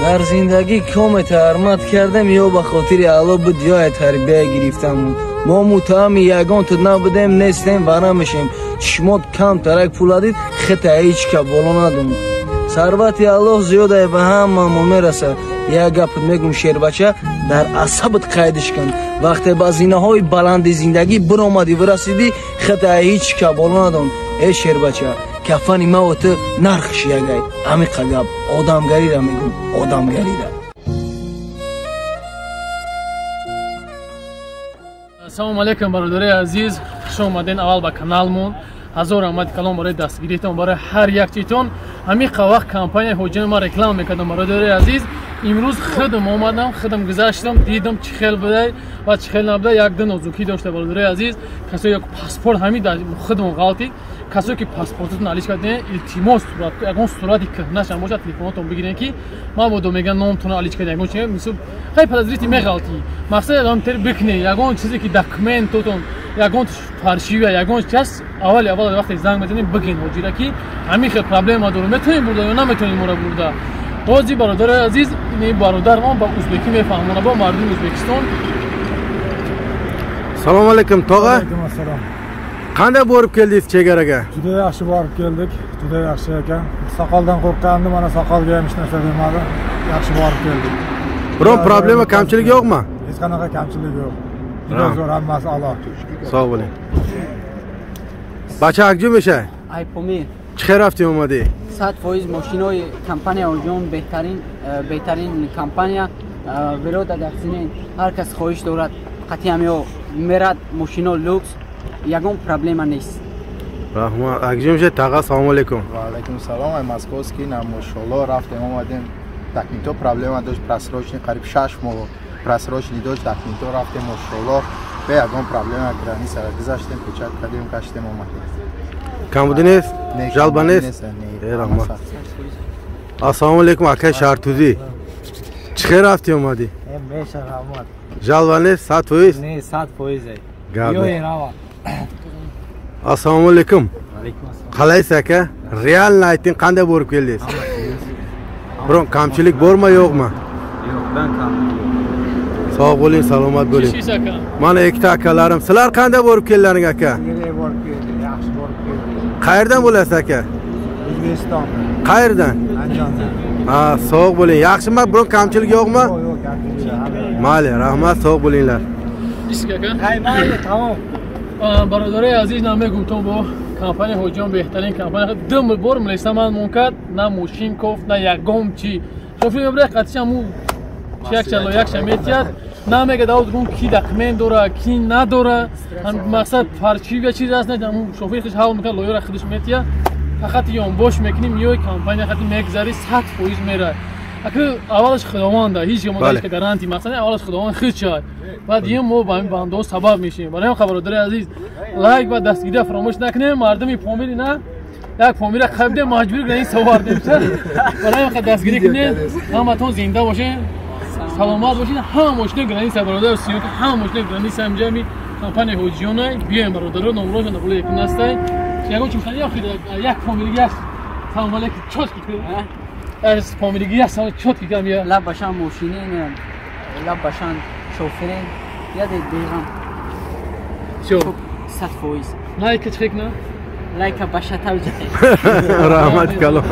در زندگی کام ترمت کردم یا به خاطر الله بود جای تربیه گرفتم. ما متهم یگان تو نبودیم نیستیم و نمیشیم. چشمات کم ترک پولادید خطا هیچ که بالا ندون. ثروت الله زیاده و هم معمول میرسه. یک گپ میگم شیر بچه در عصبت قیدش کن. وقتی با زینه های بلند زندگی برآمدی و رسیدی خطا هیچ که بالا ندون. ای شیر بچه کفانی ما و تو نرخش یگای امی قگب آدمگری را میگم آدمگری را. السلام علیکم برادرای عزیز، خوش آمدین اول به کانالمون. هزار رحمت کلام برای دستگیریتون برای هر یک چیتون. همین وقت کمپانی حجم ما رکلام میکردم برادرای عزیز. امروز خودم اومدم، خودم گذاشتم، دیدم چه خیل بوده و چه خیل نبوده. یک دو نازکی داشته برادرای عزیز. کسی یک پاسپورت همین خودمون غلطی. کسی که پاسپورتتون علیش کردین التماس صورت یگان صورتی که نشان باشه تلفنتون بگیرین که ما بودم میگن نامتون علیش کردین یگان چیه مثلا خیلی پذیرتی میغلطی مقصد ادام تر بکنی یگان چیزی که داکومنتتون یگان فارشیه یگان چیز اول وقتی زنگ بزنین بگین وجیره که همین خیلی پرابلم داره میتونین برده یا نمیتونین مورا برده. بازی برادر عزیز این برادر ما با ازبکی میفهمونه با مردم ازبکستان. Assalomu alaykum tog'a. Alaykum assalom. Qanday borib keldingiz chegaraga? Juda yaxshi borib keldik. Juda yaxshi ekan. Soqoldan qo'rqqandim, mana soqolga ham hech narsa demadi. Yaxshi borib keldik. Biron problema, kamchilik yo'qmi? Hech qanaqa kamchilik yo'q. Juda zo'r hammasi a'lo. Sog' bo'ling. Bacha akjum esha. Ay pomir. Chiqar rafting اومدی؟ 100% ماشینای کمپانی اوجون بهترین کمپانی ولو در سینه هر کس خواهش دارد قطعا میرد ماشینا لوکس یگان پرابلم نیست. رحمان اکجم شه تاغا سلام علیکم. و علیکم سلام. ای ماسکوسکی نه ماشاءالله رفتیم اومدیم تکنیتو پرابلم داشت پرسروش قریب 6 ماه پرسروش داشت تکنیتو رفتیم ماشاءالله به یگان پرابلم گرانی سر گذاشتیم پیچک کردیم کاشتیم اومدیم. کامبودینیز جالبانیز رحمان. السلام علیکم اکای شارتوزی. چخیر رفتی اومدی؟ میشه رحمت. جالبانیز 100%؟ نه 100%. گرد. Assalomu alaykum. Qalaysiz aka? Realni ayting, qanday borib keldingiz? Biron kamchilik bormi yo'qmi? Yo'q, ben kamchilik. Sog' bo'ling, salomat bo'ling. Mana ikkita akalarim. Sizlar qanday borib keldingiz aka? Borib keldik, yaxshi borib keldik. Qayerdan bo'lasiz aka? O'zbekiston. Qayerdan? Andijondan. Ha, sog' bo'ling. Yaxshimi? Biron kamchilik yo'qmi? Yo'q, kamchilik. Mayli, rahmat, sog' bo'linglar. Mayli, tamom. برادرای عزیز نمیگم تو با کمپانی حجم بهترین کمپانی دم بار ملیسا من منکد نه موشین کوف نه یگم چی شوفی میبره قطعا مو یک چلو یک شمیتیت نمیگه داود گون کی دکمن داره کی نداره مقصد پرچی و چیز است نه شوفی خودش حال میکنه لویر خودش میتیه فقط یون باش میکنیم یه کمپانی خاطر میگذاری 100% میره اگر اولش خداونده هیچ مدلی که گارانتی مثلا اولش خداوند خود شد بعد یه مو با این بنده سبب میشیم. برای هم خبردار عزیز لایک و دستگیری فراموش نکنیم. مردمی فامیلی نه یک فامیل خبده مجبور کنین سوار نمیشه. برای هم دستگیری کنین همتون زنده باشین سلامت باشین. هم مشکل گرانی برادر سیوک هم مشکل گرانی سمجمی کمپانی حجیونه بیایم برادر نمروز نقول یک نسته یگو چی میخواد یک فامیلی است سلام علیکم چوت کی از فامیلی است چوت کی کم یا لب باشن ماشینی نه لب باشن شوفرین یا دیگران شو 100%. لایک چیک نه لایک باشه توجه. رحمت کلام.